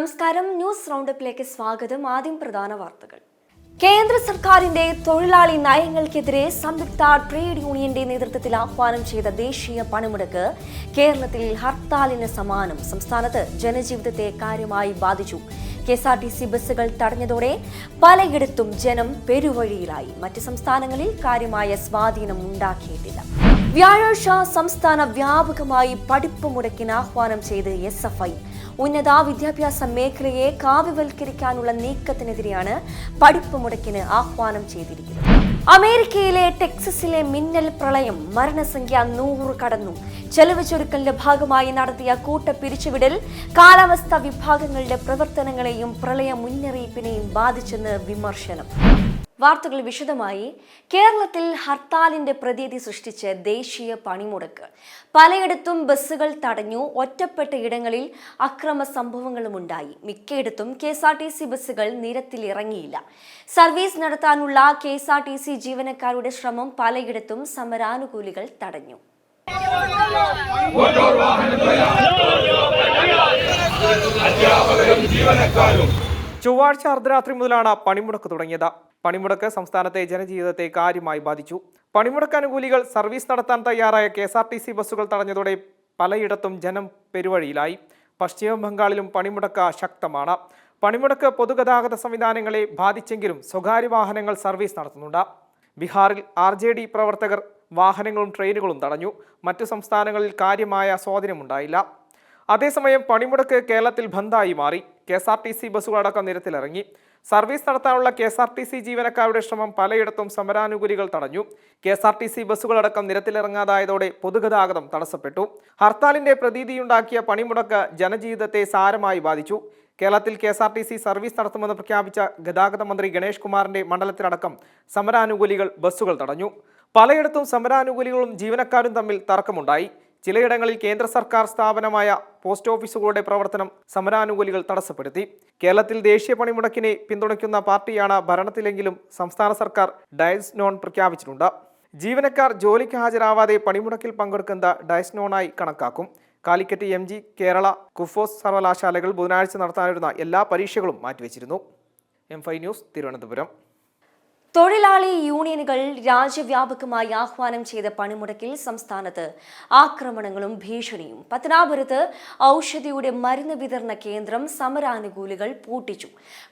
നമസ്കാരം. ന്യൂസ് റൗണ്ടപ്പിലേക്ക് സ്വാഗതം. ആദ്യം പ്രധാന വാർത്തകൾ. കേന്ദ്ര സർക്കാരിന്റെ തൊഴിലാളി നയങ്ങൾക്കെതിരെ സംയുക്ത ട്രേഡ് യൂണിയന്റെ നേതൃത്വത്തിൽ ആഹ്വാനം ചെയ്ത ദേശീയ പണിമുടക്ക് കേരളത്തിൽ ഹർത്താലിന് സമാനം. സംസ്ഥാനത്ത് ജനജീവിതത്തെ കാര്യമായി ബാധിച്ചു. KSRTC ബസ്സുകൾ തടഞ്ഞതോടെ പലയിടത്തും ജനം പെരുവഴിയിലായി. മറ്റ് സംസ്ഥാനങ്ങളിൽ കാര്യമായ സ്വാധീനം ഉണ്ടാക്കിയിട്ടില്ല. വ്യാഴാഴ്ച സംസ്ഥാന വ്യാപകമായി പഠിപ്പ് മുടക്കിന് ആഹ്വാനം ചെയ്ത് SFI. ഉന്നത വിദ്യാഭ്യാസ മേഖലയെ കാവ്യവൽക്കരിക്കാനുള്ള നീക്കത്തിനെതിരെയാണ് പഠിപ്പ് മുടക്കിന് ആഹ്വാനം ചെയ്തിരിക്കുന്നത്. അമേരിക്കയിലെ ടെക്സസിലെ മിന്നൽ പ്രളയം മരണസംഖ്യ 100 കടന്നു. ചെലവ് ചുരുക്കലിന്റെ ഭാഗമായി നടത്തിയ കൂട്ട പിരിച്ചുവിടൽ കാലാവസ്ഥാ വിഭാഗങ്ങളുടെ പ്രവർത്തനങ്ങളെയും പ്രളയ മുന്നറിയിപ്പിനെയും ബാധിച്ചെന്ന് വിമർശനം. വാർത്തകൾ വിശദമായി. കേരളത്തിൽ ഹർത്താലിന്റെ പ്രതീതി സൃഷ്ടിച്ച് ദേശീയ പണിമുടക്ക്. പലയിടത്തും ബസ്സുകൾ തടഞ്ഞു. ഒറ്റപ്പെട്ട ഇടങ്ങളിൽ അക്രമ സംഭവങ്ങളും ഉണ്ടായി. മിക്കയിടത്തും KSRTC ബസ്സുകൾ നിരത്തിൽ ഇറങ്ങിയില്ല. സർവീസ് നടത്താനുള്ള KSRTC ജീവനക്കാരുടെ ശ്രമം പലയിടത്തും സമരാനുകൂലികൾ തടഞ്ഞു. ചൊവ്വാഴ്ച അർദ്ധരാത്രി മുതലാണ് പണിമുടക്ക് തുടങ്ങിയത്. പണിമുടക്ക് സംസ്ഥാനത്തെ ജനജീവിതത്തെ കാര്യമായി ബാധിച്ചു. പണിമുടക്ക് അനുകൂലികൾ സർവീസ് നടത്താൻ തയ്യാറായ KSRTC ബസ്സുകൾ തടഞ്ഞതോടെ പലയിടത്തും ജനം പെരുവഴിയിലായി. പശ്ചിമ ബംഗാളിലും പണിമുടക്ക് ശക്തമാണ്. പണിമുടക്ക് പൊതുഗതാഗത സംവിധാനങ്ങളെ ബാധിച്ചെങ്കിലും സ്വകാര്യ വാഹനങ്ങൾ സർവീസ് നടത്തുന്നുണ്ട്. ബീഹാറിൽ RJD പ്രവർത്തകർ വാഹനങ്ങളും ട്രെയിനുകളും തടഞ്ഞു. മറ്റു സംസ്ഥാനങ്ങളിൽ കാര്യമായ സ്വാധീനമുണ്ടായില്ല. അതേസമയം പണിമുടക്ക് കേരളത്തിൽ ബന്ദായി മാറി. KSRTC ബസ്സുകളടക്കം നിരത്തിലിറങ്ങി. സർവീസ് നടത്താനുള്ള KSRTC ജീവനക്കാരുടെ ശ്രമം പലയിടത്തും സമരാനുകൂലികൾ തടഞ്ഞു. KSRTC ബസ്സുകളടക്കം നിരത്തിലിറങ്ങാതായതോടെ പൊതുഗതാഗതം തടസ്സപ്പെട്ടു. ഹർത്താലിന്റെ പ്രതീതിയുണ്ടാക്കിയ പണിമുടക്ക് ജനജീവിതത്തെ സാരമായി ബാധിച്ചു. കേരളത്തിൽ KSRTC സർവീസ് നടത്തുമെന്ന് പ്രഖ്യാപിച്ച ഗതാഗത മന്ത്രി ഗണേഷ് കുമാറിന്റെ മണ്ഡലത്തിലടക്കം സമരാനുകൂലികൾ ബസ്സുകൾ തടഞ്ഞു. പലയിടത്തും സമരാനുകൂലികളും ജീവനക്കാരും തമ്മിൽ തർക്കമുണ്ടായി. ചിലയിടങ്ങളിൽ കേന്ദ്ര സർക്കാർ സ്ഥാപനമായ പോസ്റ്റ് ഓഫീസുകളുടെ പ്രവർത്തനം സമരാനുകൂലികൾ തടസ്സപ്പെടുത്തി. കേരളത്തിൽ ദേശീയ പണിമുടക്കിനെ പിന്തുണയ്ക്കുന്ന പാർട്ടിയാണ് ഭരണത്തിലെങ്കിലും സംസ്ഥാന സർക്കാർ ഡയസ് നോൺ പ്രഖ്യാപിച്ചിട്ടുണ്ട്. ജീവനക്കാർ ജോലിക്ക് ഹാജരാവാതെ പണിമുടക്കിൽ പങ്കെടുക്കുന്ന ഡയസ് നോണായി കണക്കാക്കും. കാലിക്കറ്റ് MG കേരള കുഫോസ് സർവകലാശാലകൾ ബുധനാഴ്ച നടത്താനിരുന്ന എല്ലാ പരീക്ഷകളും മാറ്റിവെച്ചിരുന്നു. M5 news, Thiruvananthapuram. തൊഴിലാളി യൂണിയനുകൾ രാജ്യവ്യാപകമായി ആഹ്വാനം ചെയ്ത പണിമുടക്കിൽ സംസ്ഥാനത്ത് ആക്രമണങ്ങളും ഭീഷണിയും. പത്തനാപുരത്ത് ഔഷധിയുടെ മരുന്ന് വിതരണ കേന്ദ്രം സമരാനുകൂലികൾ പൂട്ടിച്ചു.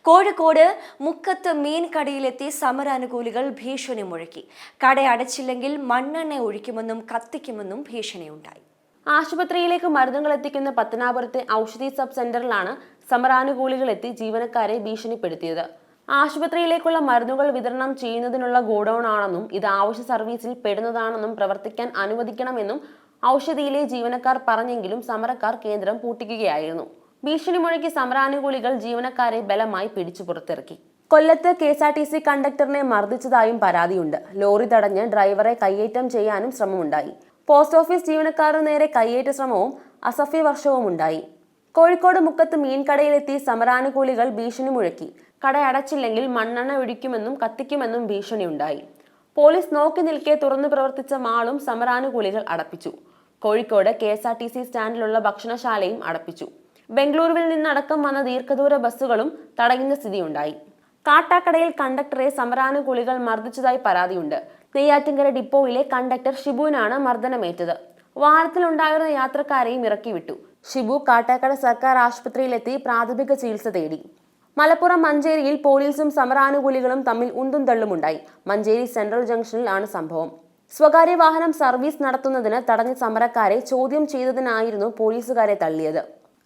കോഴിക്കോട് മുക്കത്ത് മീൻ കടയിലെത്തി സമരാനുകൂലികൾ ഭീഷണി മുഴക്കി. കട അടച്ചില്ലെങ്കിൽ മണ്ണെണ്ണ ഒഴിക്കുമെന്നും കത്തിക്കുമെന്നും ഭീഷണിയുണ്ടായി. ആശുപത്രിയിലേക്ക് മരുന്നുകൾ എത്തിക്കുന്ന പത്തനാപുരത്തെ ഔഷധി സബ് സെന്ററിലാണ് സമരാനുകൂലികൾ എത്തി ജീവനക്കാരെ ഭീഷണിപ്പെടുത്തിയത്. ആശുപത്രിയിലേക്കുള്ള മരുന്നുകൾ വിതരണം ചെയ്യുന്നതിനുള്ള ഗോഡൌൺ ആണെന്നും ഇത് ആവശ്യ സർവീസിൽ പെടുന്നതാണെന്നും പ്രവർത്തിക്കാൻ അനുവദിക്കണമെന്നും ഔഷധിയിലെ ജീവനക്കാർ പറഞ്ഞെങ്കിലും സമരക്കാർ കേന്ദ്രം പൂട്ടിക്കുകയായിരുന്നു. ഭീഷണി മുഴക്കി സമരാനുകൂലികൾ ജീവനക്കാരെ ബലമായി പിടിച്ചു പുറത്തിറക്കി. കൊല്ലത്ത് KSRTC കണ്ടക്ടറിനെ മർദ്ദിച്ചതായും പരാതിയുണ്ട്. ലോറി തടഞ്ഞ് ഡ്രൈവറെ കയ്യേറ്റം ചെയ്യാനും ശ്രമമുണ്ടായി. പോസ്റ്റ് ഓഫീസ് ജീവനക്കാരനു നേരെ കയ്യേറ്റ ശ്രമവും അസഭ്യ വർഷവും ഉണ്ടായി. കോഴിക്കോട് മുക്കത്ത് മീൻകടയിലെത്തി സമരാനുകൂലികൾ ഭീഷണി മുഴക്കി. കട അടച്ചില്ലെങ്കിൽ മണ്ണെണ്ണ ഒഴിക്കുമെന്നും കത്തിക്കുമെന്നും ഭീഷണിയുണ്ടായി. പോലീസ് നോക്കി നിൽക്കെ തുറന്നു പ്രവർത്തിച്ച മാളും സമരാനുകൂലികൾ അടപ്പിച്ചു. കോഴിക്കോട് KSRTC സ്റ്റാൻഡിലുള്ള ഭക്ഷണശാലയും അടപ്പിച്ചു. ബംഗളൂരുവിൽ നിന്നടക്കം വന്ന ദീർഘദൂര ബസ്സുകളും തടയുന്ന സ്ഥിതിയുണ്ടായി. കാട്ടാക്കടയിൽ കണ്ടക്ടറെ സമരാനുകൂലികൾ മർദ്ദിച്ചതായി പരാതിയുണ്ട്. നെയ്യാറ്റിൻകര ഡിപ്പോയിലെ കണ്ടക്ടർ ഷിബുവിനാണ് മർദ്ദനമേറ്റത്. വാഹനത്തിലുണ്ടായിരുന്ന യാത്രക്കാരെയും ഇറക്കിവിട്ടു. ഷിബു കാട്ടാക്കട സർക്കാർ ആശുപത്രിയിലെത്തി പ്രാഥമിക ചികിത്സ തേടി. മലപ്പുറം മഞ്ചേരിയിൽ പോലീസും സമരാനുകൂലികളും തമ്മിൽ ഉന്തും തള്ളുമുണ്ടായി. മഞ്ചേരി സെൻട്രൽ ജംഗ്ഷനിൽ ആണ് സംഭവം. സ്വകാര്യ വാഹനം സർവീസ് നടത്തുന്നതിന് തടഞ്ഞ സമരക്കാരെ ചോദ്യം ചെയ്തതിനായിരുന്നു പോലീസുകാരെ തള്ളിയത്.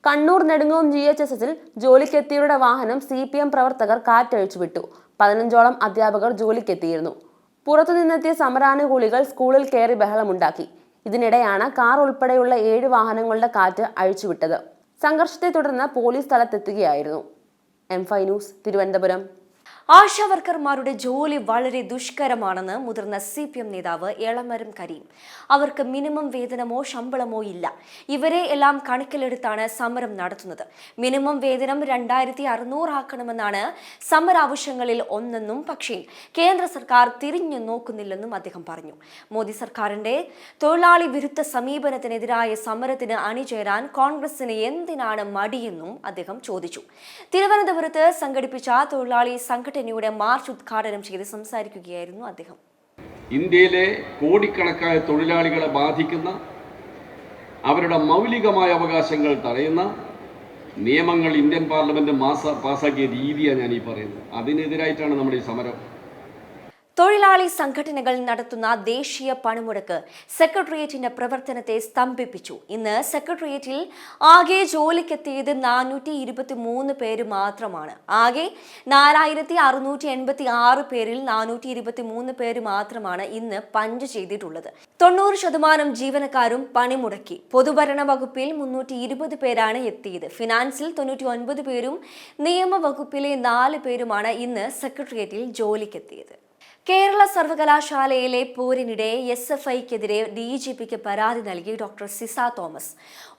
കണ്ണൂർ നെടുങ്ങോം GHSൽ ജോലിക്കെത്തിയവരുടെ വാഹനം CPM പ്രവർത്തകർ കാറ്റഴിച്ചുവിട്ടു. 15ഓളം അധ്യാപകർ ജോലിക്കെത്തിയിരുന്നു. പുറത്തുനിന്നെത്തിയ സമരാനുകൂലികൾ സ്കൂളിൽ കയറി ബഹളമുണ്ടാക്കി. ഇതിനിടെയാണ് കാർ ഉൾപ്പെടെയുള്ള 7 വാഹനങ്ങളുടെ കാറ്റ് അഴിച്ചുവിട്ടത്. സംഘർഷത്തെ തുടർന്ന് പോലീസ് സ്ഥലത്തെത്തുകയായിരുന്നു. M5 news, Thiruvananthapuram. ആശാവർക്കർമാരുടെ ജോലി വളരെ ദുഷ്കരമാണെന്ന് മുതിർന്ന CPM നേതാവ് എളമരം കരീം. അവർക്ക് മിനിമം വേതനമോ ശമ്പളമോ ഇല്ല. ഇവരെ എല്ലാം കണക്കിലെടുത്താണ് സമരം നടത്തുന്നത്. മിനിമം വേതനം 2600 ആക്കണമെന്നാണ് സമരാവശ്യങ്ങളിൽ ഒന്നെന്നും, പക്ഷേ കേന്ദ്ര സർക്കാർ തിരിഞ്ഞു നോക്കുന്നില്ലെന്നും അദ്ദേഹം പറഞ്ഞു. മോദി സർക്കാരിന്റെ തൊഴിലാളി വിരുദ്ധ സമീപനത്തിനെതിരായ സമരത്തിന് അണിചേരാൻ കോൺഗ്രസിന് എന്തിനാണ് മടിയെന്നും അദ്ദേഹം ചോദിച്ചു. തിരുവനന്തപുരത്ത് സംഘടിപ്പിച്ച തൊഴിലാളി സംഘടനയുടെ മാർച്ച് ഉദ്ഘാടനം ചെയ്ത് സംസാരിക്കുകയായിരുന്നു അദ്ദേഹം. ഇന്ത്യയിലെ കോടിക്കണക്കായ തൊഴിലാളികളെ ബാധിക്കുന്ന അവരുടെ മൗലികമായ അവകാശങ്ങൾ തടയുന്ന നിയമങ്ങൾ ഇന്ത്യൻ പാർലമെന്റ് പാസാക്കിയ രീതിയാണ് ഞാൻ ഈ പറയുന്നത്. അതിനെതിരായിട്ടാണ് നമ്മുടെ ഈ സമരം. തൊഴിലാളി സംഘടനകൾ നടത്തുന്ന ദേശീയ പണിമുടക്ക് സെക്രട്ടേറിയറ്റിന്റെ പ്രവർത്തനത്തെ സ്തംഭിപ്പിച്ചു. ഇന്ന് സെക്രട്ടേറിയറ്റിൽ ആകെ ജോലിക്കെത്തിയത് 423 പേര് മാത്രമാണ്. ആകെ 4686 പേരിൽ 423 പേര് മാത്രമാണ് ഇന്ന് പഞ്ച് ചെയ്തിട്ടുള്ളത്. 90% ജീവനക്കാരും പണിമുടക്കി. പൊതുഭരണ വകുപ്പിൽ 320 പേരാണ് എത്തിയത്. ഫിനാൻസിൽ 99 പേരും നിയമവകുപ്പിലെ 4 പേരുമാണ് ഇന്ന് സെക്രട്ടേറിയറ്റിൽ ജോലിക്കെത്തിയത്. കേരള സർവകലാശാലയിലെ പോരിനിടെ SFIക്കെതിരെ DGPക്ക് പരാതി നൽകി ഡോക്ടർ സിസ തോമസ്.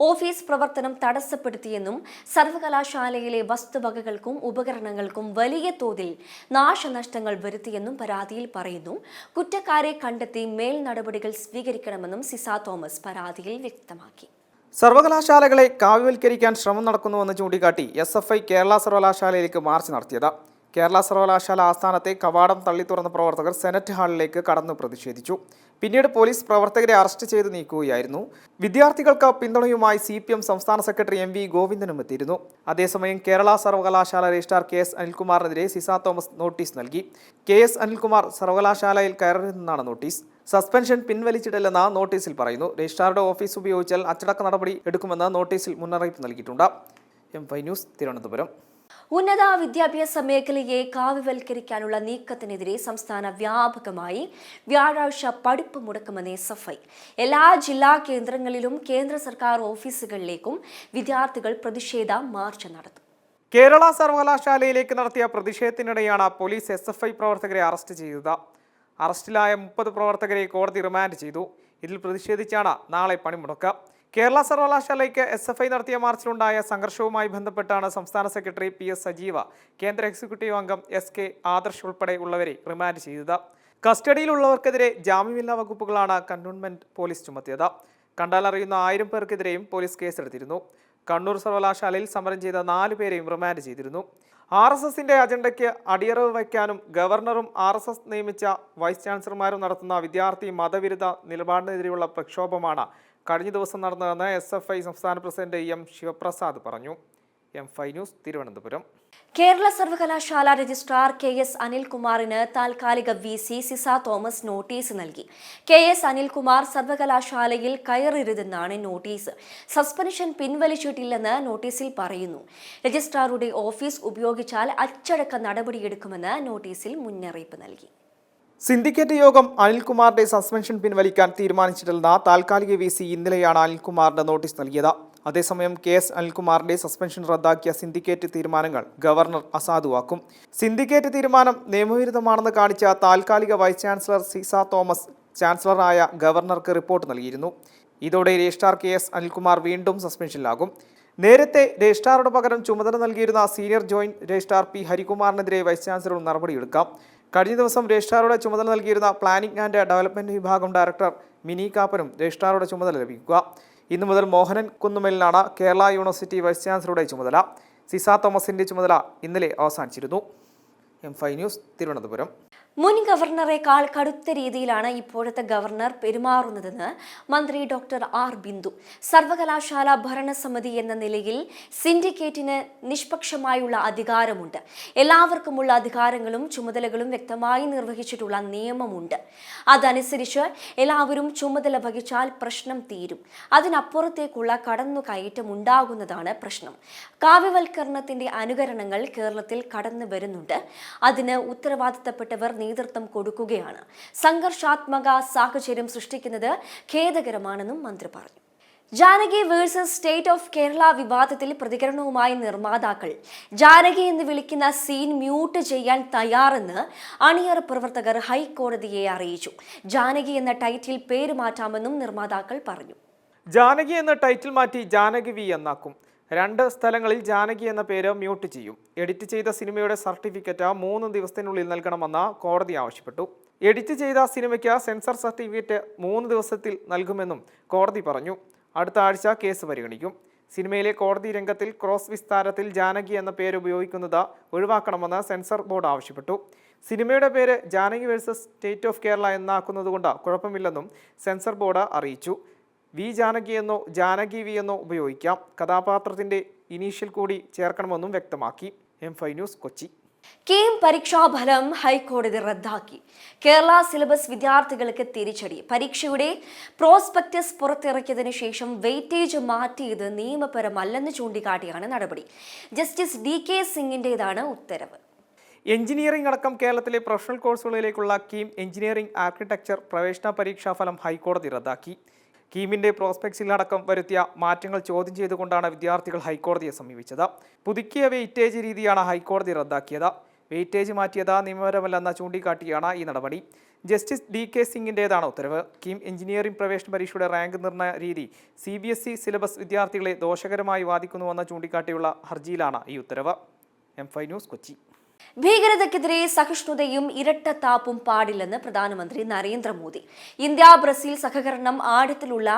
ഓഫീസ് പ്രവർത്തനം തടസ്സപ്പെടുത്തിയെന്നും സർവകലാശാലയിലെ വസ്തുവകകൾക്കും ഉപകരണങ്ങൾക്കും വലിയ തോതിൽ നാശനഷ്ടങ്ങൾ വരുത്തിയെന്നും പരാതിയിൽ പറയുന്നു. കുറ്റക്കാരെ കണ്ടെത്തി മേൽ നടപടികൾ സ്വീകരിക്കണമെന്നും സിസ തോമസ് പരാതിയിൽ വ്യക്തമാക്കി. സർവകലാശാലകളെ കാവ്യവൽക്കരിക്കാൻ ശ്രമം നടക്കുന്നുവെന്ന് ചൂണ്ടിക്കാട്ടി SFI കേരള സർവകലാശാലയിലേക്ക് മാർച്ച് നടത്തിയത്. കേരള സർവകലാശാല ആസ്ഥാനത്തെ കവാടം തള്ളിത്തുറന്ന പ്രവർത്തകർ സെനറ്റ് ഹാളിലേക്ക് കടന്നു പ്രതിഷേധിച്ചു. പിന്നീട് പോലീസ് പ്രവർത്തകരെ അറസ്റ്റ് ചെയ്ത് നീക്കുകയായിരുന്നു. വിദ്യാർത്ഥികൾക്ക് പിന്തുണയുമായി CPM സംസ്ഥാന സെക്രട്ടറി MV ഗോവിന്ദനും എത്തിയിരുന്നു. അതേസമയം കേരള സർവകലാശാല രജിസ്ട്രാർ KS അനിൽകുമാറിനെതിരെ സിസ തോമസ് നോട്ടീസ് നൽകി. KS അനിൽകുമാർ സർവകലാശാലയിൽ കയറരുതെന്നാണ് നോട്ടീസ്. സസ്പെൻഷൻ പിൻവലിച്ചിട്ടില്ലെന്ന് നോട്ടീസിൽ പറയുന്നു. രജിസ്ട്രാറുടെ ഓഫീസ് ഉപയോഗിച്ചാൽ അച്ചടക്ക നടപടി എടുക്കുമെന്ന് നോട്ടീസിൽ മുന്നറിയിപ്പ് നൽകിയിട്ടുണ്ട്. M5 news, Thiruvananthapuram. ഉന്നത വിദ്യാഭ്യാസ മേഖലയെ കാവ്യവൽക്കരിക്കാനുള്ള നീക്കത്തിനെതിരെ സംസ്ഥാന വ്യാപകമായി വ്യാഴാഴ്ച പഠിപ്പ് മുടക്കുമെന്ന് SFI. എല്ലാ ജില്ലാ കേന്ദ്രങ്ങളിലും കേന്ദ്ര സർക്കാർ ഓഫീസുകളിലേക്കും വിദ്യാർത്ഥികൾ പ്രതിഷേധ മാർച്ച് നടത്തും. കേരള സർവകലാശാലയിലേക്ക് നടത്തിയ പ്രതിഷേധത്തിനിടെയാണ് പോലീസ് SFI പ്രവർത്തകരെ അറസ്റ്റ് ചെയ്തത്. അറസ്റ്റിലായ 30 പ്രവർത്തകരെ കോടതി റിമാൻഡ് ചെയ്തു. ഇതിൽ പ്രതിഷേധിച്ചാണ് നാളെ പണിമുടക്ക്. കേരള സർവകലാശാലയ്ക്ക് SFI നടത്തിയ മാർച്ചിലുണ്ടായ സംഘർഷവുമായി ബന്ധപ്പെട്ടാണ് സംസ്ഥാന സെക്രട്ടറി PS സജീവ, കേന്ദ്ര എക്സിക്യൂട്ടീവ് അംഗം SK ആദർശ് ഉൾപ്പെടെ ഉള്ളവരെ റിമാൻഡ് ചെയ്തത്. കസ്റ്റഡിയിലുള്ളവർക്കെതിരെ ജാമ്യമില്ലാ വകുപ്പുകളാണ് കന്റോൺമെന്റ് പോലീസ് ചുമത്തിയത്. കണ്ടാലറിയുന്ന 1000 പേർക്കെതിരെയും പോലീസ് കേസെടുത്തിരുന്നു. കണ്ണൂർ സർവകലാശാലയിൽ സമരം ചെയ്ത 4 പേരെയും റിമാൻഡ് ചെയ്തിരുന്നു. RSSന്റെ അജണ്ടയ്ക്ക് അടിയറവ് വയ്ക്കാനും ഗവർണറും RSS നിയമിച്ച വൈസ് ചാൻസലർമാരും നടത്തുന്ന വിദ്യാർത്ഥി മതവിരുദ്ധ നിലപാടിനെതിരെയുള്ള പ്രക്ഷോഭമാണ് കഴിഞ്ഞ ദിവസം നടന്നതെന്ന് SFI സംസ്ഥാന പ്രസിഡന്റ് M ശിവപ്രസാദ് പറഞ്ഞു. M5 news, Thiruvananthapuram. കേരള സർവകലാശാല രജിസ്ട്രാർ KS അനിൽകുമാറിന് താൽക്കാലിക VC സിസ തോമസ് നോട്ടീസ് നൽകി. KS അനിൽകുമാർ സർവകലാശാലയിൽ കയറരുതെന്നാണ് നോട്ടീസ്. സസ്പെൻഷൻ പിൻവലിച്ചിട്ടില്ലെന്ന് നോട്ടീസിൽ പറയുന്നു. രജിസ്ട്രാറുടെ ഓഫീസ് ഉപയോഗിച്ചാൽ അച്ചടക്ക നടപടിയെടുക്കുമെന്ന് നോട്ടീസിൽ മുന്നറിയിപ്പ് നൽകി. സിൻഡിക്കേറ്റ് യോഗം അനിൽകുമാറിന്റെ സസ്പെൻഷൻ പിൻവലിക്കാൻ തീരുമാനിച്ചിട്ടില്ലെന്ന താൽക്കാലിക VC ഇന്നലെയാണ് അനിൽകുമാറിന്റെ നോട്ടീസ് നൽകിയത്. അതേസമയം KS അനിൽകുമാറിന്റെ സസ്പെൻഷൻ റദ്ദാക്കിയ സിൻഡിക്കേറ്റ് തീരുമാനങ്ങൾ ഗവർണർ അസാധുവാക്കും. സിൻഡിക്കേറ്റ് തീരുമാനം നിയമവിരുദ്ധമാണെന്ന് കാണിച്ച താൽക്കാലിക വൈസ് ചാൻസലർ സിസ തോമസ് ചാൻസലറായ ഗവർണർക്ക് റിപ്പോർട്ട് നൽകിയിരുന്നു. ഇതോടെ രജിസ്ട്രാർ KS അനിൽകുമാർ വീണ്ടും സസ്പെൻഷനിലാകും. നേരത്തെ രജിസ്ട്രാറുടെ പകരം ചുമതല നൽകിയിരുന്ന സീനിയർ ജോയിന്റ് രജിസ്ട്രാർ P ഹരികുമാറിനെതിരെ വൈസ് ചാൻസലർ നടപടിയെടുക്കാം. കഴിഞ്ഞ ദിവസം രജിസ്ട്രാറുടെ ചുമതല നൽകിയിരുന്ന പ്ലാനിംഗ് ആൻഡ് ഡെവലപ്മെന്റ് വിഭാഗം ഡയറക്ടർ മിനി കാപ്പനും രജിസ്ട്രാറുടെ ചുമതല ലഭിക്കുക. ഇന്നു മുതൽ മോഹനൻ കുന്നുമലിനാണ് കേരള യൂണിവേഴ്സിറ്റി വൈസ് ചാൻസലറുടെ ചുമതല. സിസ തോമസിന്റെ ചുമതല ഇന്നലെ അവസാനിച്ചിരുന്നു. M5 news, Thiruvananthapuram. മുൻ ഗവർണറേക്കാൾ കടുത്ത രീതിയിലാണ് ഇപ്പോഴത്തെ ഗവർണർ പെരുമാറുന്നതെന്ന് മന്ത്രി ഡോക്ടർ R ബിന്ദു. സർവകലാശാല ഭരണസമിതി എന്ന നിലയിൽ സിൻഡിക്കേറ്റിന് നിഷ്പക്ഷമായുള്ള അധികാരമുണ്ട്. എല്ലാവർക്കുമുള്ള അധികാരങ്ങളും ചുമതലകളും വ്യക്തമായി നിർവഹിച്ചിട്ടുള്ള നിയമമുണ്ട്. അതനുസരിച്ച് എല്ലാവരും ചുമതല വഹിച്ചാൽ പ്രശ്നം തീരും. അതിനപ്പുറത്തേക്കുള്ള കടന്നുകയറ്റം ഉണ്ടാകുന്നതാണ് പ്രശ്നം. കാവ്യവൽക്കരണത്തിന്റെ അനുകരണങ്ങൾ കേരളത്തിൽ കടന്നു വരുന്നുണ്ട്. അതിന് ഉത്തരവാദിത്തപ്പെട്ടവർ നേതൃത്വം കൊടുക്കുകയാണ്. സംഘർഷാത്മക സാഹചര്യം സൃഷ്ടിക്കുന്നത് ഖേദകരമാണെന്നും മന്ത്രി പറഞ്ഞു. Janaki versus state of Kerala വിവാദത്തിൽ പ്രതികരണവുമായി നിർമ്മാതാക്കൾ. ജാനകി എന്ന് വിളിക്കുന്ന സീൻ മ്യൂട്ട് ചെയ്യാൻ തയ്യാറെന്ന് അണിയറ പ്രവർത്തകർ ഹൈക്കോടതിയെ അറിയിച്ചു. ജാനകി എന്ന ടൈറ്റിൽ പേര് മാറ്റാമെന്നും നിർമ്മാതാക്കൾ പറഞ്ഞു. ജാനകി എന്ന ടൈറ്റിൽ മാറ്റി ജാനകി വി എന്നാക്കും. 2 സ്ഥലങ്ങളിൽ ജാനകി എന്ന പേര് മ്യൂട്ട് ചെയ്യും. എഡിറ്റ് ചെയ്ത സിനിമയുടെ സർട്ടിഫിക്കറ്റ് 3 ദിവസത്തിനുള്ളിൽ നൽകണമെന്ന് കോടതി ആവശ്യപ്പെട്ടു. എഡിറ്റ് ചെയ്ത സിനിമയ്ക്ക് സെൻസർ സർട്ടിഫിക്കറ്റ് 3 ദിവസത്തിൽ നൽകുമെന്നും കോടതി പറഞ്ഞു. അടുത്ത ആഴ്ച കേസ് പരിഗണിക്കും. സിനിമയിലെ കോടതി രംഗത്തിൽ ക്രോസ് വിസ്താരത്തിൽ ജാനകി എന്ന പേര് ഉപയോഗിക്കുന്നത് ഒഴിവാക്കണമെന്ന് സെൻസർ ബോർഡ് ആവശ്യപ്പെട്ടു. സിനിമയുടെ പേര് Janaki versus state of Kerala എന്നാക്കുന്നതുകൊണ്ട് കുഴപ്പമില്ലെന്നും സെൻസർ ബോർഡ് അറിയിച്ചു. വി ജാനകി എന്നോ ജാനകി വി എന്നോ ഉപയോഗിക്കാം. കഥാപാത്രത്തിന്റെ ഇനീഷ്യൽ കൂടി ചേർക്കണമെന്നും വ്യക്തമാക്കി. M5 news, Kochi. കീം പരീക്ഷാഫലം ഹൈക്കോടതി റദ്ദാക്കി. കേരള സിലബസ് വിദ്യാർത്ഥികൾക്ക് തിരിച്ചടി. പരീക്ഷയുടെ പ്രോസ്പെക്ടസ് പുറത്തിറക്കിയതിനു ശേഷം വെയിറ്റേജ് മാറ്റിയത് നിയമപരമല്ലെന്ന് ചൂണ്ടിക്കാട്ടിയാണ് നടപടി. ജസ്റ്റിസ് DK സിംഗിന്റേതാണ് ഉത്തരവ്. എഞ്ചിനീയറിംഗ് അടക്കം കേരളത്തിലെ പ്രൊഫഷണൽ കോഴ്സുകളിലേക്കുള്ള കീം എഞ്ചിനീയറിംഗ് ആർക്കിടെക്ചർ പ്രവേശന പരീക്ഷാഫലം ഹൈക്കോടതി റദ്ദാക്കി. കീമിന്റെ പ്രോസ്പെക്ട്സിൽ അടക്കം വരുത്തിയ മാറ്റങ്ങൾ ചോദ്യം ചെയ്തുകൊണ്ടാണ് വിദ്യാർത്ഥികൾ ഹൈക്കോടതിയെ സമീപിച്ചത്. പുതുക്കിയ വെയിറ്റേജ് രീതിയാണ് ഹൈക്കോടതി റദ്ദാക്കിയത്. വെയിറ്റേജ് മാറ്റിയത് നിയമപരമല്ലെന്ന ചൂണ്ടിക്കാട്ടിയാണ് ഈ നടപടി. ജസ്റ്റിസ് DK സിംഗിന്റേതാണ് ഉത്തരവ്. കീം എഞ്ചിനീയറിംഗ് പ്രവേശന പരീക്ഷയുടെ റാങ്ക് നിർണ്ണയ രീതി CBSE സിലബസ് വിദ്യാർത്ഥികളെ ദോഷകരമായി ബാധിക്കുന്നുവെന്ന ചൂണ്ടിക്കാട്ടിയുള്ള ഹർജിയിലാണ് ഈ ഉത്തരവ്. M5 news, Kochi. ഭീകരതയ്ക്കെതിരെ സഹിഷ്ണുതയും ഇരട്ടത്താപ്പും പാടില്ലെന്ന് പ്രധാനമന്ത്രി നരേന്ദ്രമോദി. ഇന്ത്യ ബ്രസീൽ സഹകരണം ആഴത്തിലുള്ള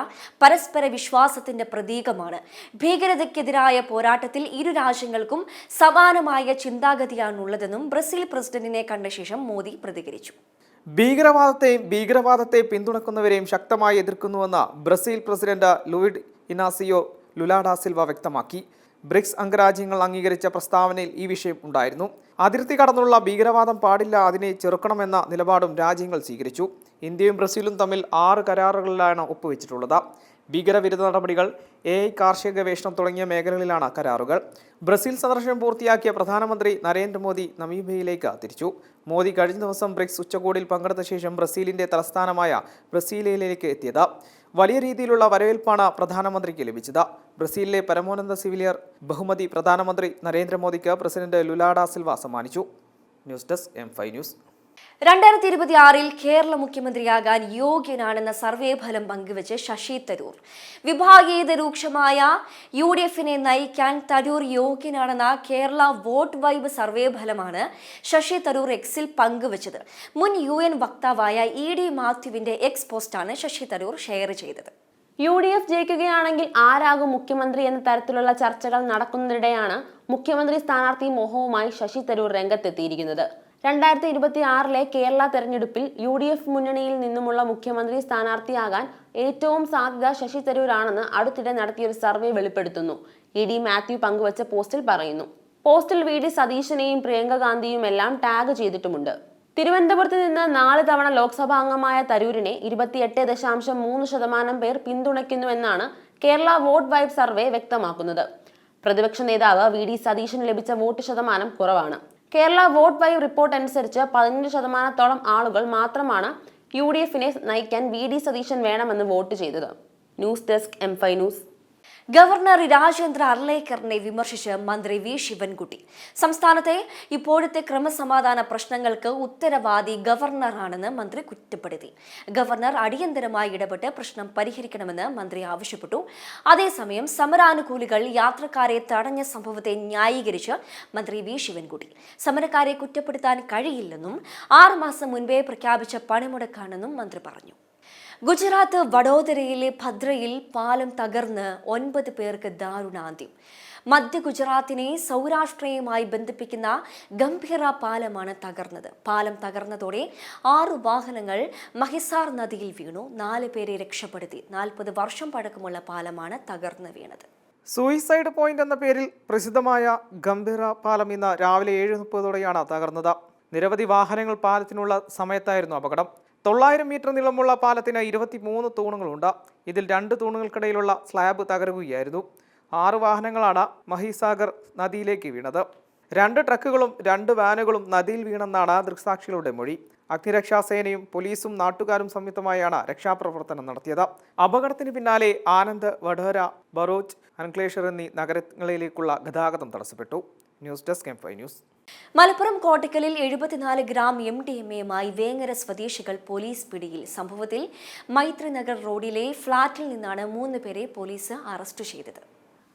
പരസ്പര വിശ്വാസത്തിന്റെ പ്രതീകമാണ്. ഭീകരതയ്ക്കെതിരായ പോരാട്ടത്തിൽ ഇരു രാജ്യങ്ങൾക്കും സമാനമായ ചിന്താഗതിയാണുള്ളതെന്നും ബ്രസീൽ പ്രസിഡന്റിനെ കണ്ട ശേഷം മോദി പ്രതികരിച്ചു. ഭീകരവാദത്തെ പിന്തുണക്കുന്നവരെയും ശക്തമായി എതിർക്കുന്നുവെന്ന് Brazil president Luiz Inacio Lula da Silva വ്യക്തമാക്കി. ബ്രിക്സ് അംഗരാജ്യങ്ങൾ അംഗീകരിച്ച പ്രസ്താവനയിൽ ഈ വിഷയം ഉണ്ടായിരുന്നു. അതിർത്തി കടന്നുള്ള ഭീകരവാദം പാടില്ല, അതിനെ ചെറുക്കണമെന്ന നിലപാടും രാജ്യങ്ങൾ സ്വീകരിച്ചു. ഇന്ത്യയും ബ്രസീലും തമ്മിൽ 6 കരാറുകളിലാണ് ഒപ്പുവെച്ചിട്ടുള്ളത്. ഭീകരവിരുദ്ധ നടപടികൾ, AI കാർഷിക ഗവേഷണം തുടങ്ങിയ മേഖലകളിലാണ് കരാറുകൾ. ബ്രസീൽ സന്ദർശനം പൂർത്തിയാക്കിയ പ്രധാനമന്ത്രി നരേന്ദ്രമോദി നമീബിയയിലേക്ക് തിരിച്ചു. മോദി കഴിഞ്ഞ ദിവസം ബ്രിക്സ് ഉച്ചകോടിയിൽ പങ്കെടുത്ത ശേഷം ബ്രസീലിന്റെ തലസ്ഥാനമായ ബ്രസീലിയയിലേക്ക് എത്തിയത്. വലിയ രീതിയിലുള്ള വരവേൽപ്പാണ് പ്രധാനമന്ത്രിക്ക് ലഭിച്ചത്. ബ്രസീലിലെ പരമോന്നത സിവിലിയർ ബഹുമതി പ്രധാനമന്ത്രി നരേന്ദ്രമോദിക്ക് പ്രസിഡന്റ് ലുലാ ഡാ സിൽവ സമ്മാനിച്ചു. News desk M5 news. 2026 Kerala മുഖ്യമന്ത്രിയാകാൻ യോഗ്യനാണെന്ന സർവേ ഫലം പങ്കുവച്ച് ശശി തരൂർ. വിഭാഗീയത രൂക്ഷമായ UDFനെ നയിക്കാൻ തരൂർ യോഗ്യനാണെന്ന കേരള വോട്ട് വൈബ് സർവേ ഫലമാണ് ശശി തരൂർ എക്സിൽ പങ്കുവച്ചത്. മുൻ UN വക്താവായ ED മാത്യുവിന്റെ എക്സ് പോസ്റ്റാണ് ശശി തരൂർ ഷെയർ ചെയ്തത്. UDF ജയിക്കുകയാണെങ്കിൽ ആരാകും മുഖ്യമന്ത്രി എന്ന തരത്തിലുള്ള ചർച്ചകൾ നടക്കുന്നതിനിടെയാണ് മുഖ്യമന്ത്രി സ്ഥാനാർത്ഥി മോഹവുമായി ശശി തരൂർ രംഗത്തെത്തിയിരിക്കുന്നത്. 2026 കേരള തെരഞ്ഞെടുപ്പിൽ UDF മുന്നണിയിൽ നിന്നുമുള്ള മുഖ്യമന്ത്രി സ്ഥാനാർത്ഥിയാകാൻ ഏറ്റവും സാധ്യത ശശി തരൂരാണെന്ന് അടുത്തിടെ നടത്തിയൊരു സർവേ വെളിപ്പെടുത്തുന്നു. ED മാത്യു പങ്കുവച്ച പോസ്റ്റിൽ പറയുന്നു. പോസ്റ്റിൽ VD സതീശനെയും പ്രിയങ്ക ഗാന്ധിയും എല്ലാം ടാഗ് ചെയ്തിട്ടുമുണ്ട്. തിരുവനന്തപുരത്ത് നിന്ന് 4 തവണ ലോക്സഭാ അംഗമായ തരൂരിനെ 28.3% പേർ പിന്തുണയ്ക്കുന്നുവെന്നാണ് കേരള വോട്ട് വൈബ് സർവേ വ്യക്തമാക്കുന്നത്. പ്രതിപക്ഷ നേതാവ് VD സതീശന് ലഭിച്ച വോട്ട് ശതമാനം കുറവാണ്. കേരള വോട്ട് വൈബ് റിപ്പോർട്ട് അനുസരിച്ച് 15% ആളുകൾ മാത്രമാണ് UDFനെ നയിക്കാൻ VD സതീശൻ വേണമെന്ന് വോട്ട് ചെയ്തത്. News desk M5 news. Governor Rajendra അർലേക്കറിനെ വിമർശിച്ച് മന്ത്രി V ശിവൻകുട്ടി. സംസ്ഥാനത്തെ ഇപ്പോഴത്തെ ക്രമസമാധാന പ്രശ്നങ്ങൾക്ക് ഉത്തരവാദി ഗവർണറാണെന്ന് മന്ത്രി കുറ്റപ്പെടുത്തി. ഗവർണർ അടിയന്തരമായി ഇടപെട്ട് പ്രശ്നം പരിഹരിക്കണമെന്ന് മന്ത്രി ആവശ്യപ്പെട്ടു. അതേസമയം സമരാനുകൂലികൾ യാത്രക്കാരെ തടഞ്ഞ സംഭവത്തെ ന്യായീകരിച്ച് മന്ത്രി V ശിവൻകുട്ടി സമരക്കാരെ കുറ്റപ്പെടുത്താൻ കഴിയില്ലെന്നും 6 മാസം മുൻപേ പ്രഖ്യാപിച്ച പണിമുടക്കാണെന്നും മന്ത്രി പറഞ്ഞു. ഗുജറാത്ത് വഡോദരയിലെ ഭദ്രയിൽ പാലം തകർന്ന് 9 പേർക്ക് ദാരുണാന്ത്യം. മധ്യ ഗുജറാത്തിനെ സൗരാഷ്ട്രയുമായി ബന്ധിപ്പിക്കുന്ന ഗംഭീര പാലമാണ് തകർന്നത്. പാലം തകർന്നതോടെ 6 വാഹനങ്ങൾ മഹിസാർ നദിയിൽ വീണു. 4 പേരെ രക്ഷപ്പെടുത്തി. 40 വർഷം പഴക്കമുള്ള പാലമാണ് തകർന്നു വീണത്. സൂയിസൈഡ് പോയിന്റ് എന്ന പേരിൽ പ്രസിദ്ധമായ ഗംഭീര പാലം ഇന്ന് രാവിലെ 7:30 തകർന്നത്. നിരവധി വാഹനങ്ങൾ പാലത്തിനുള്ള സമയത്തായിരുന്നു അപകടം. 900 മീറ്റർ നീളമുള്ള പാലത്തിന് 23 തൂണുകളുണ്ട്. ഇതിൽ 2 തൂണുകൾക്കിടയിലുള്ള സ്ലാബ് തകരുകയായിരുന്നു. 6 വാഹനങ്ങളാണ് മഹിസാഗർ നദിയിലേക്ക് വീണത്. 2 ട്രക്കുകളും 2 വാനുകളും നദിയിൽ വീണെന്നാണ് ദൃക്സാക്ഷികളുടെ മൊഴി. അഗ്നിരക്ഷാസേനയും പോലീസും നാട്ടുകാരും സംയുക്തമായാണ് രക്ഷാപ്രവർത്തനം നടത്തിയത്. അപകടത്തിന് പിന്നാലെ ആനന്ദ്, വഡോര, ബറോച്ച്, അൻക്ലേഷർ എന്നീ നഗരങ്ങളിലേക്കുള്ള ഗതാഗതം തടസ്സപ്പെട്ടു. News desk M5 news. Malappuram കോട്ടക്കലിൽ 74 ഗ്രാം MDMA-യുമായി വേങ്ങര സ്വദേശികൾ പോലീസ് പിടിയിൽ. സംഭവത്തിൽ മൈത്രി നഗർ റോഡിലെ ഫ്ളാറ്റിൽ നിന്നാണ് 3 പേരെ പോലീസ് അറസ്റ്റ് ചെയ്തത്.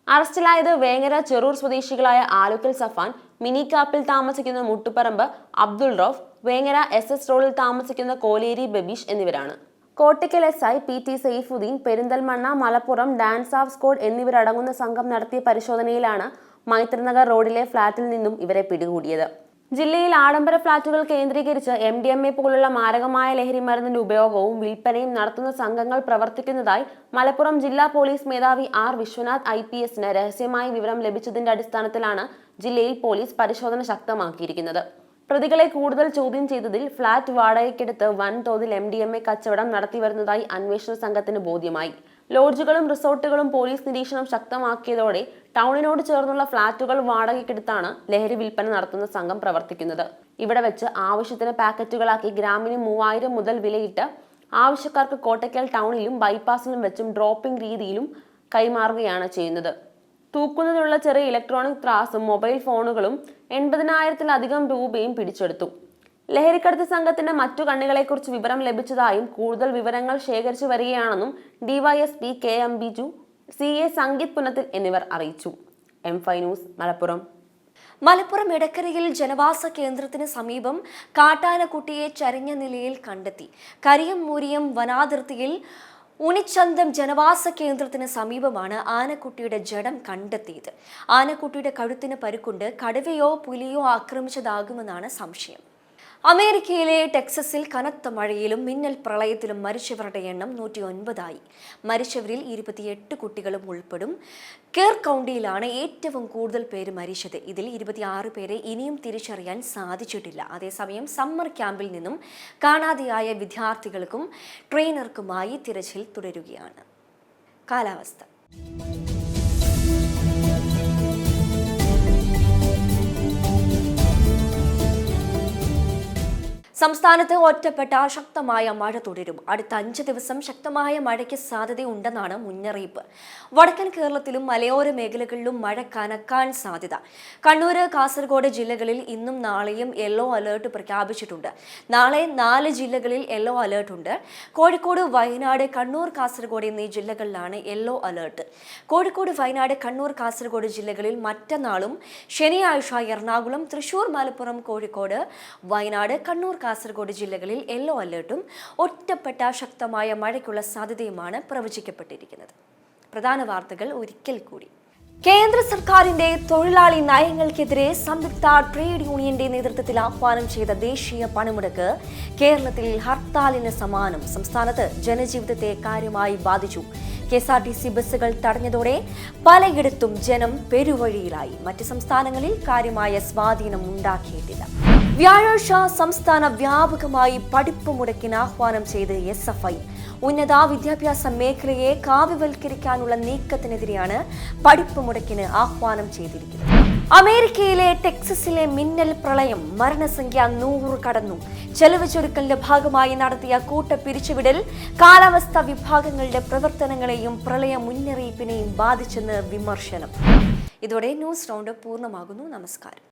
അറസ്റ്റിലായത് വേങ്ങര ചെറൂർ സ്വദേശികളായ ആലുക്കൽ സഫാൻ, മിനിക്കാപ്പിൽ താമസിക്കുന്ന മുട്ടുപറമ്പ് അബ്ദുൾ റൌഫ്, വേങ്ങര SS റോഡിൽ താമസിക്കുന്ന കോലേരി ബബീഷ് എന്നിവരാണ്. Kottakkal SI PT Saifuddin, Perinthalmanna, Malappuram DANSAF squad എന്നിവരടങ്ങുന്ന സംഘം നടത്തിയ പരിശോധനയിലാണ് മൈത്രിനഗർ റോഡിലെ ഫ്ളാറ്റിൽ നിന്നും ഇവരെ പിടികൂടിയത്. ജില്ലയിൽ ആഡംബര ഫ്ളാറ്റുകൾ കേന്ദ്രീകരിച്ച് MDMA പോലുള്ള മാരകമായ ലഹരി മരുന്നിന്റെ ഉപയോഗവും വിൽപ്പനയും നടത്തുന്ന സംഘങ്ങൾ പ്രവർത്തിക്കുന്നതായി മലപ്പുറം ജില്ലാ പോലീസ് മേധാവി R വിശ്വനാഥ് IPS-ന് രഹസ്യമായി വിവരം ലഭിച്ചതിന്റെ അടിസ്ഥാനത്തിലാണ് ജില്ലയിൽ പോലീസ് പരിശോധന ശക്തമാക്കിയിരിക്കുന്നത്. പ്രതികളെ കൂടുതൽ ചോദ്യം ചെയ്തതിൽ ഫ്ളാറ്റ് വാടകയ്ക്കെടുത്ത് വൻതോതിൽ MDMA കച്ചവടം നടത്തിവരുന്നതായി അന്വേഷണ സംഘത്തിന് ബോധ്യമായി. ലോഡ്ജുകളും റിസോർട്ടുകളും പോലീസ് നിരീക്ഷണം ശക്തമാക്കിയതോടെ ടൗണിനോട് ചേർന്നുള്ള ഫ്ളാറ്റുകൾ വാടകയ്ക്കെടുത്താണ് ലഹരി വിൽപ്പന നടത്തുന്ന സംഘം പ്രവർത്തിക്കുന്നത്. ഇവിടെ വെച്ച് ആവശ്യത്തിന് പാക്കറ്റുകളാക്കി ഗ്രാമിന് 3000 മുതൽ വിലയിട്ട് ആവശ്യക്കാർക്ക് കോട്ടക്കൽ ടൗണിലും ബൈപ്പാസിലും വെച്ചും ഡ്രോപ്പിംഗ് രീതിയിലും കൈമാറുകയാണ് ചെയ്യുന്നത്. തൂക്കുന്നതിനുള്ള ചെറിയ ഇലക്ട്രോണിക് ത്രാസും മൊബൈൽ ഫോണുകളും 80,000-ലധികം രൂപയും പിടിച്ചെടുത്തു. ലഹരിക്കടത്ത് സംഘത്തിന്റെ മറ്റു കണ്ണികളെക്കുറിച്ച് വിവരം ലഭിച്ചതായും കൂടുതൽ വിവരങ്ങൾ ശേഖരിച്ചു വരികയാണെന്നും DYSP KM Biju, CA Sangeeth പുനത്തിൽ എന്നിവർ അറിയിച്ചു. M5 news Malappuram. മലപ്പുറം എടക്കരയിൽ ജനവാസ കേന്ദ്രത്തിന് സമീപം കാട്ടാനക്കുട്ടിയെ ചരിഞ്ഞ നിലയിൽ കണ്ടെത്തി. കരിയം മൂരിയം വനാതിർത്തിയിൽ ഉണിച്ചന്തം ജനവാസ കേന്ദ്രത്തിന് സമീപമാണ് ആനക്കുട്ടിയുടെ ജഡം കണ്ടെത്തിയത്. ആനക്കുട്ടിയുടെ കഴുത്തിന് പരുക്കുണ്ട്. കടുവയോ പുലിയോ ആക്രമിച്ചതാകുമെന്നാണ് സംശയം. അമേരിക്കയിലെ ടെക്സസിൽ കനത്ത മഴയിലും മിന്നൽ പ്രളയത്തിലും മരിച്ചവരുടെ എണ്ണം 109ആയി. മരിച്ചവരിൽ 28 കുട്ടികളും ഉൾപ്പെടും. കെയർ കൗണ്ടിയിലാണ് ഏറ്റവും കൂടുതൽ പേര് മരിച്ചത്. ഇതിൽ 26 പേരെ ഇനിയും തിരിച്ചറിയാൻ സാധിച്ചിട്ടില്ല. അതേസമയം സമ്മർ ക്യാമ്പിൽ നിന്നും കാണാതെയായ വിദ്യാർത്ഥികൾക്കും ട്രെയിനർക്കുമായി തിരച്ചിൽ തുടരുകയാണ്. കാലാവസ്ഥ. സംസ്ഥാനത്ത് ഒറ്റപ്പെട്ട ശക്തമായ മഴ തുടരും. അടുത്ത 5 ദിവസം ശക്തമായ മഴയ്ക്ക് സാധ്യതയുണ്ടെന്നാണ് മുന്നറിയിപ്പ്. വടക്കൻ കേരളത്തിലും മലയോര മേഖലകളിലും മഴ കനക്കാൻ സാധ്യത. കണ്ണൂർ, കാസർഗോഡ് ജില്ലകളിൽ ഇന്നും നാളെയും യെല്ലോ അലേർട്ട് പ്രഖ്യാപിച്ചിട്ടുണ്ട്. നാളെ 4 ജില്ലകളിൽ യെല്ലോ അലേർട്ട് ഉണ്ട്. കോഴിക്കോട്, വയനാട്, കണ്ണൂർ, കാസർഗോഡ് എന്നീ ജില്ലകളിലാണ് യെല്ലോ അലേർട്ട്. കോഴിക്കോട്, വയനാട്, കണ്ണൂർ, കാസർഗോഡ് ജില്ലകളിൽ മറ്റന്നാളും ശനിയാഴ്ച എറണാകുളം, തൃശൂർ, മലപ്പുറം, കോഴിക്കോട്, വയനാട്, കണ്ണൂർ, കാസർഗോഡ് ജില്ലകളിൽ യെല്ലോ അലേർട്ടും ഒറ്റപ്പെട്ട ശക്തമായ മഴയ്ക്കുള്ള സാധ്യതയുമാണ് പ്രവചിക്കപ്പെട്ടിരിക്കുന്നത്. പ്രധാന വാർത്തകൾ ഒരിക്കൽ കൂടി. കേന്ദ്ര സർക്കാരിന്റെ തൊഴിലാളി നയങ്ങൾക്കെതിരെ സംയുക്ത ട്രേഡ് യൂണിയന്റെ നേതൃത്വത്തിൽ ആഹ്വാനം ചെയ്ത ദേശീയ പണിമുടക്ക് കേരളത്തിൽ ഹർത്താലിന് സമാനം. സംസ്ഥാനത്ത് ജനജീവിതത്തെ കാര്യമായി ബാധിച്ചു. KSRTC ബസ്സുകൾ തടഞ്ഞതോടെ പലയിടത്തും ജനം പെരുവഴിയിലായി. മറ്റ് സംസ്ഥാനങ്ങളിൽ കാര്യമായ സ്വാധീനം ഉണ്ടാക്കിയിട്ടില്ല. വ്യാഴാഴ്ച സംസ്ഥാന വ്യാപകമായി പഠിപ്പ് മുടക്കിന് ആഹ്വാനം ചെയ്ത് SFI. ഉന്നത വിദ്യാഭ്യാസ മേഖലയെ കാവ്യവൽക്കരിക്കാനുള്ള നീക്കത്തിനെതിരെയാണ് പഠിപ്പ് മുടക്കിന് ആഹ്വാനം ചെയ്തിരിക്കുന്നത്. അമേരിക്കയിലെ ടെക്സസിലെ മിന്നൽ പ്രളയം മരണസംഖ്യ 100 കടന്നു. ചെലവ് ചുരുക്കലിന്റെ ഭാഗമായി നടത്തിയ കൂട്ടപ്പിരിച്ചുവിടൽ കാലാവസ്ഥാ വിഭാഗങ്ങളുടെ പ്രവർത്തനങ്ങളെയും പ്രളയ മുന്നറിയിപ്പിനെയും ബാധിച്ചെന്ന് വിമർശനം. ഇതോടെ ന്യൂസ് റൗണ്ട് പൂർണ്ണമാകുന്നു. നമസ്കാരം.